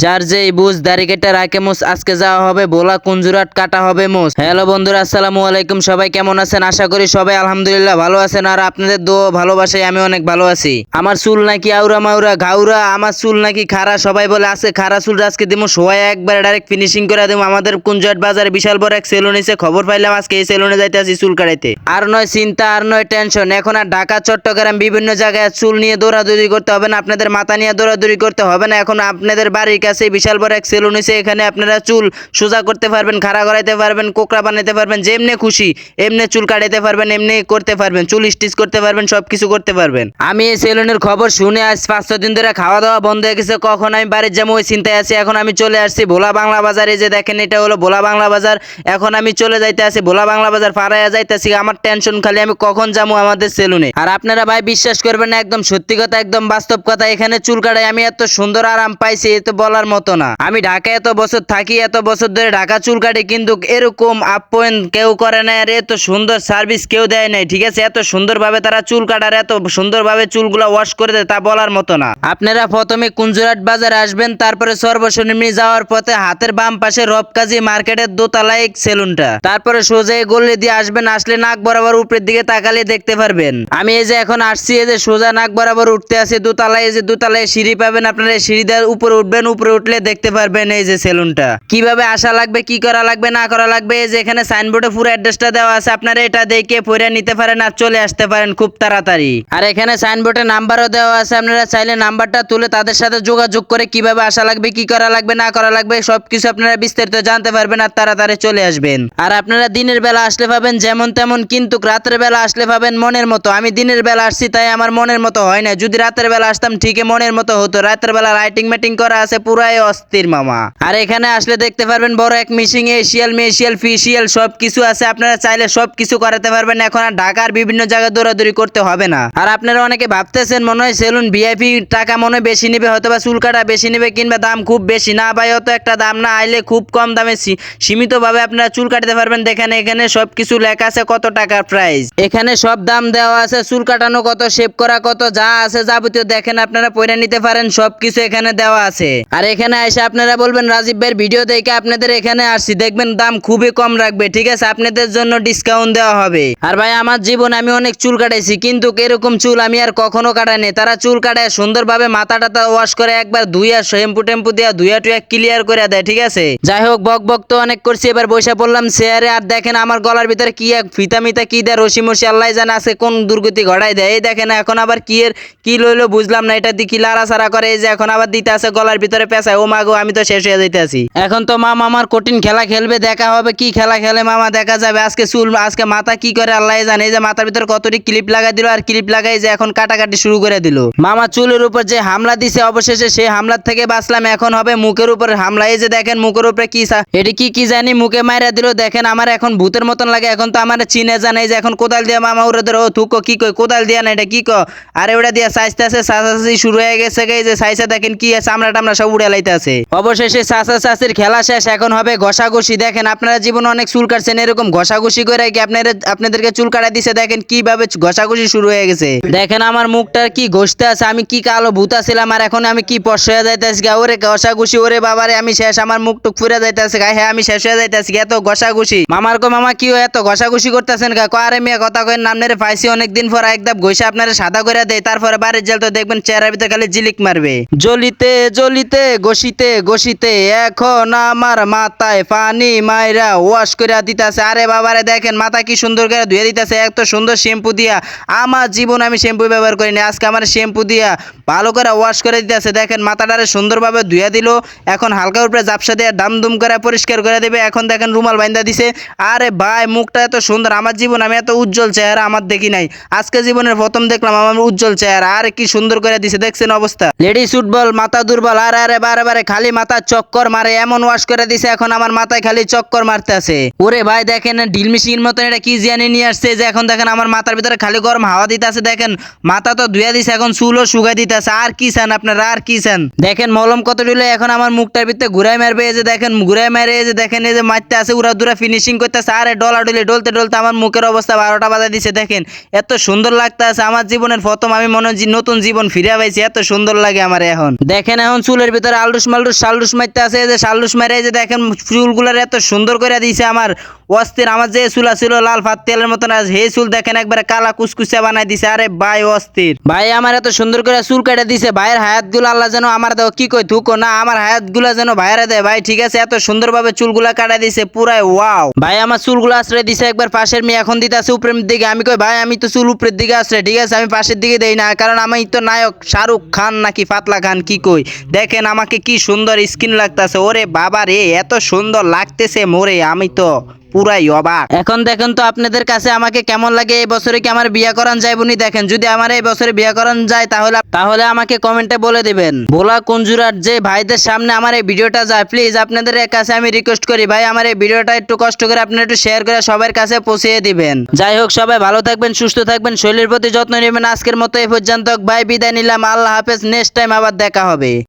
যার যেই বুঝ দাড়ি কেটে রাখে মোস, আজকে যাওয়া হবে ভোলা কুঞ্জুরাট, কাটা হবে মোস। হ্যালো বন্ধুরা, আসসালামু আলাইকুম। সবাই কেমন আছেন? আশা করি সবাই আলহামদুলিল্লাহ ভালো আছেন, আর আপনাদের দোয়া ভালোবাসায় আমি অনেক ভালো আছি। আমার চুল নাকি আউরা মাউরা ঘাউরা, আমার চুল নাকি খাড়া, সবাই বলে আছে খাড়া চুল। আজকে দিমু সোয়াই একবারে ডাইরেক্ট ফিনিশিং করে দেবো। আমাদের কুঞ্জুরাট বাজারে বিশাল বড় এক সেলুন এসে খবর পাইলাম, আজকে এই সেলুনে যাইতে আসি চুল কাটাইতে। আর নয় চিন্তা, আর নয় টেনশন, এখন আর ঢাকা চট্টগ্রাম বিভিন্ন জায়গায় চুল নিয়ে দৌড়াদৌড়ি করতে হবে না, আপনাদের মাথা নিয়ে দৌড়াদৌড়ি করতে হবে না। এখন আপনাদের বাড়ির কাছে বিশাল বড় এক সেলুন হইছে, এখানে আপনারা চুল সোজা করতে পারবেন, খাড়া করাইতে পারবেন, কোকড়া বানাইতে পারবেন, যেমনি খুশি এমনি চুল কাটাইতে পারবেন, এমনি করতে পারবেন, চুল স্টিচ করতে পারবেন, সবকিছু করতে পারবেন। আমি এই সেলুনের খবর শুনে আজ 5-6 দিন ধরে খাওয়া দাওয়া বন্ধ হয়ে গেছে, কখন আমি বাড়ির যাবো ওই চিন্তায় আছি। এখন আমি চলে আসছি ভোলা বাংলা বাজারে, যে দেখেন এটা হলো ভোলা বাংলা বাজার। এখন আমি চলে যাইতে আছি ভোলা বাংলা বাজার, পাড়ায় যাইতেছি। আমার টেনশন খালি আমি কখন যাবো আমাদের সেলুনে। আর আপনারা ভাই বিশ্বাস করবেন না, একদম সত্যি কথা, একদম বাস্তব কথা, এখানে চুল কাটাই আমি এত সুন্দর আরাম পাইছি এ তো বলার মতো না। আমি ঢাকায় এত বছর থাকি, এত বছর ধরে ঢাকা চুল কাটি, কিন্তু এরকম আপ্যায়ন কেউ করে নাই, আর এত সুন্দর সার্ভিস কেউ দেয় নাই। ঠিক আছে, এত সুন্দরভাবে তারা চুল কাটার, এত সুন্দরভাবে চুলগুলো ওয়াশ করে দেয়, তা বলার মতো না। আপনারা প্রথমে কুঞ্জুরাট বাজারে আসবেন, তারপরে সর্বশনিমনি যাওয়ার পথে হাতের বাম পাশে রবকাজি মার্কেটের দোতলায় সেলুনটা, তারপরে সোজা গলি দিয়ে আসবেন। আসলে নাক বরাবর উপরের দিকে তাকালে দেখতে পারবেন। আমি এই যে এখন আসছি, এই যে সোজা নাক বরাবর উঠতে আছে দোতলায়, এই যে দোতলায় সিঁড়ি পাবেন, আপনারা সিঁড়ি দিয়ে উপরে উঠবেন, উপরে উঠলে দেখতে পারবেন এই যে সেলুনটা। কিভাবে আসা লাগবে, কি করা লাগবে না করা লাগবে, এই যে এখানে সাইনবোর্ডে পুরো অ্যাড্রেসটা দেওয়া আছে, আপনারা এটা দেখে পড়ে নিতে পারেন আর চলে আসতে পারেন খুব তাড়াতাড়ি। আর এখানে সাইনবোর্ডে নাম্বারও দেওয়া আছে, আপনারা চাইলে নাম্বারটা তুলে তাদের সাথে যোগাযোগ করে কিভাবে আসা লাগবে, কি করা লাগবে না করা লাগবে সবকিছু আপনারা বিস্তারিত জানতে পারবেন, আর তাড়াতাড়ি চলে আসবেন। আর আপনারা দিনের বেলা আসলে পাবেন যেমন তেমন, কিন্তু রাতের বেলা আসলে পাবেন মনের মতো। আমি দিনের বেলা আসছি তাই আমার মনের মতো হয় না, যদি রাতের বেলা আসতাম ঠিকই মনের মতো হতো। রাতের বেলা লাইটিং ম্যাটিং করা আছে, পুরাই অস্থির মামা। আর এখানে আসলে দেখতে পারবেন বড় এক মিশিং, এশিয়াল মেশিয়াল ফিশিয়াল সবকিছু আছে, আপনারা চাইলে সবকিছু করাতে পারবেন। এখন আর ঢাকার বিভিন্ন জায়গায় দৌড়াদৌড়ি করতে হবে না। আর আপনারা অনেকে ভাবতেছেন মনে হয় সেলুন ভিআইপি টাকা মনে হয় বেশি নেবে, হয়তো বা চুল কাটা বেশি নেবে, কিংবা দাম খুব বেশি। না ভাই, অত একটা দাম না, আইলে খুব কম দামে সীমিত ভাবে আপনারা চুল কাটাতে পারবেন। দেখেন এখানে সবকিছু লেখা আছে, কত টাকার প্রাইস, এখানে সব দাম দেওয়া আছে, চুল কাটানো কত, শেভ করা কত, যা আছে যাবতীয় দেখেন আপনারা পয়রা নিতে পারেন, সবকিছু এখানে দেওয়া আছে। আর এখানে এসে আপনারা বলবেন রাজীব ভাইয়ের ভিডিও দেখে আপনাদের এখানে আসছি, দেখবেন দাম খুবই কম রাখবে। ঠিক আছে, আপনাদের জন্য ডিসকাউন্ট দেওয়া হবে। আর ভাই আমার জীবন আমি অনেক চুল কাটাইছি, কিন্তু এরকম চুল আমি আর কখনো কাটাইনি। তারা চুল কাটায় সুন্দরভাবে মাথা টাথা ওয়াশ করে একবার ধুইয়া শ্যাম্পু টেম্পু দিয়া ধুইয়া টুইয়া ক্লিয়ার করে দেয়। ঠিক আছে, যাই হোক বক বক তো অনেক করছি, এবার বসে পড়লাম চেয়ারে। আর দেখেন আমার গলার ভিতরে কি এক ফিতা মিতা কি দেয়, রশি মশি আল্লাহ জানে আছে কোন দুর্গতি ঘটাই দেয়। এই দেখেন এখন আবার কি লইলো বুঝলাম না, এটা দিয়ে কি লাড়াছাড়া করে, এই যে এখন আবার দিতে আছে গলার ভিতরে পেঁচায়। ও মাগো, আমি তো শেষ হয়ে যাইতে আছি। এখন তো মামা আমার কঠিন খেলা খেলবে, দেখা হবে কি খেলা খেলে মামা, দেখা যাবে। আজকে মাথা কি করে আল্লাহ জানে, এই যে মাথার ভিতরে কতটি ক্লিপ লাগাই দিল, আর ক্লিপ লাগাই যে এখন কাটাকাটি শুরু করে দিল। মামা চুলের উপর যে হামলা দিছে, অবশেষে সেই হামলার থেকে বাঁচলাম। এখন হবে মুখের উপর হামলা, এই যে দেখেন মুখের উপরে এটি কি জানি মুখে মাইরা দিল। দেখেন আমার এখন ভূতের মতন লাগে, এখন তো আমার চিনে জানে, যে এখন কোদাল দিয়া মামা উড়ে ধরে, ও থুকো কি কই, কোদাল দিয়া না এটা কি কো, আরে ওটা দিয়া সাইজতে আছে, সাসাসি শুরু হয়ে গেছে। এই যে সাইজে দেখেন কি চামড়া টামড়া সব উড়ে লাইতে আছে। অবশেষে সাসা সাসির খেলা শেষ, এখন হবে ঘষাঘষি। দেখেন আপনারা জীবনে অনেক চুল কাটছেন, এরকম ঘষাঘষি করে কি আপনাদেরকে চুল কাটা দিছে, দেখেন কিভাবে ঘষাঘষি শুরু হয়ে গেছে। দেখেন আমার মুখটা কি ঘষতে আছে, আমি কি কালো ভূতা ছিলাম, আর এখন আমি কি পশ হয়ে যাইতেছি। ওরে ঘষাঘষি, ওরে বাবারে আমি শেষ, আমার মুখ টুক ফুরে যাইতেছে। হ্যাঁ আমি শেষ হয়ে যাইতেছি, এত ঘষাঘষি। মামার কো মামা কি এত ঘষাঘষি করতেছেন গা, আরে মিয়া কথা কয়েন নামনে পাইছি অনেকদিন পর, একদম ঘষে আপনারা সাদা করে দেয়, তারপরে বাড়ির জেল তো দেখবেন চেহারার ভিতরে খালি জিলিক মারবে। জ্বলিতে জ্বলিতে ঘষিতে ঘষিতে এখন আমার মাথায় পানি মাইরা ওয়াশ করে দিতেছে। আরে বাবারে দেখেন মাথা কি সুন্দর করে ধুয়ে দিতেছে, এত সুন্দর শ্যাম্পু দিয়া। আমার জীবন আমি শ্যাম্পু ব্যবহার করিনি, আজকে আমার শ্যাম্পু দিয়া ভালো করে ওয়াশ করে দিতেছে। দেখেন মাথাটারে সুন্দরভাবে ধুয়ে দিল, এখন হালকা উপরে জাপসা দিয়ে দাম করে পরিষ্কার করে দেবে। এখন দেখেন রুমাল বাইন্দা দিছে। আরে ভাই মুখটা এত সুন্দর, আমার জীবন আমি এত উজ্জ্বল চেহারা আমার দেখি নাই, আজকে জীবনের প্রথম দেখলাম আমার উজ্জ্বল চেহারা। আরে কি সুন্দর করে দিছে, দেখছেন অবস্থা। লেডি ফুটবল মাথা দুর্বল, আরে বারে বারে খালি মাথা চক্কর মারে, এমন ওয়াশ করে দিছে এখন আমার মাথায় খালি চক্কর মারতে আছে। ওরে ভাই দেখেন ডিল মেশিনের মতন এটা কি জানি নিয়ে আসছে, যে এখন দেখেন আমার মাথার ভিতরে খালি গরম হাওয়া দিতে আছে। দেখেন মাথা তো ধুয়ে দিছে, এখন চুলও শুকাই দিতে আছে। আর কি চান আপনারা, আর কি চান? দেখেন মলম কত দিলে এখন আমার মুখটার ভিতরে ঘুরাই মারবে, এই যে দেখেন ঘুরাই মারে, এই যে দেখেন এই যে মারতে আছে, উড়া দুরা ফিনিশিং করতেছে। আরে ডলা ডলে ডলতে ডলতে আমার মুখের অবস্থা 12টা বাজা দিছে। দেখেন এত সুন্দর লাগতে আছে, আমার জীবনের প্রথম আমি মনে হয় নতুন জীবন ফিরে পাইছি, এত সুন্দর লাগে আমার এখন। দেখেন এখন চুলের ভিতরে ধরে আলডুস মালডুস শালডুস মারতে আছে, এই যে শালডুস মারে এই যে দেখেন চুলগুলার এত সুন্দর করে দিয়েছে আমার অস্থির। আমার যে চুলা ছিল লাল ফাত তেলের মতন, আজ হে চুল দেখেন একবারে কালা কুচকুচা বানাই দিছে। আরে ভাই অস্থির, ভাই আমার এত সুন্দর করে চুল কেটে দিছে। ভাইয়ের হায়াত গুলো আল্লাহ যেন আমার দেও কি কই থুকো না, আমার হায়াত গুলা যেন ভাইয়েরা দেয় ভাই। ঠিক আছে, এত সুন্দর ভাবে চুলগুলা কাটাই দিছে পুরাই ওয়াও। ভাই আমার চুলগুলো আশ্রয় দিছে একবার পাশের মেয়ে, এখন দিতে আছে উপরের দিকে। আমি কই ভাই আমি তো চুল উপরের দিকে আশ্রয়, ঠিক আছে আমি পাশের দিকে দেই না, কারণ আমি তো নায়ক শাহরুখ খান নাকি পাতলা খান কি কই। দেখেন আমাকে কি সুন্দর স্কিন লাগতেছে, ওরে বাবা রে এত সুন্দর লাগতেছে মোরে, আমি তো পুরাই অবাক। এখন দেখেন তো আপনাদের কাছে আমাকে কেমন লাগে, এই বছরে কি আমার বিয়ে করান যাইবনি। দেখেন যদি আমার এই বছরে বিয়ে করান যায় তাহলে আমাকে কমেন্টে বলে দিবেন। ভোলা কুঞ্জুরাট যে ভাইদের সামনে আমার এই ভিডিওটা যায়, প্লিজ আপনাদের কাছে আমি রিকোয়েস্ট করি ভাই আমার এই ভিডিওটা একটু কষ্ট করে আপনারা একটু শেয়ার করে সবার কাছে পৌঁছে দিবেন। যাই হোক সবাই ভালো থাকবেন, সুস্থ থাকবেন, শরীরের প্রতি যত্ন নেবেন। আজকের মতো এই পর্যন্ত ভাই বিদায় নিলাম, আল্লাহ হাফেজ, নেক্সট টাইম আবার দেখা হবে।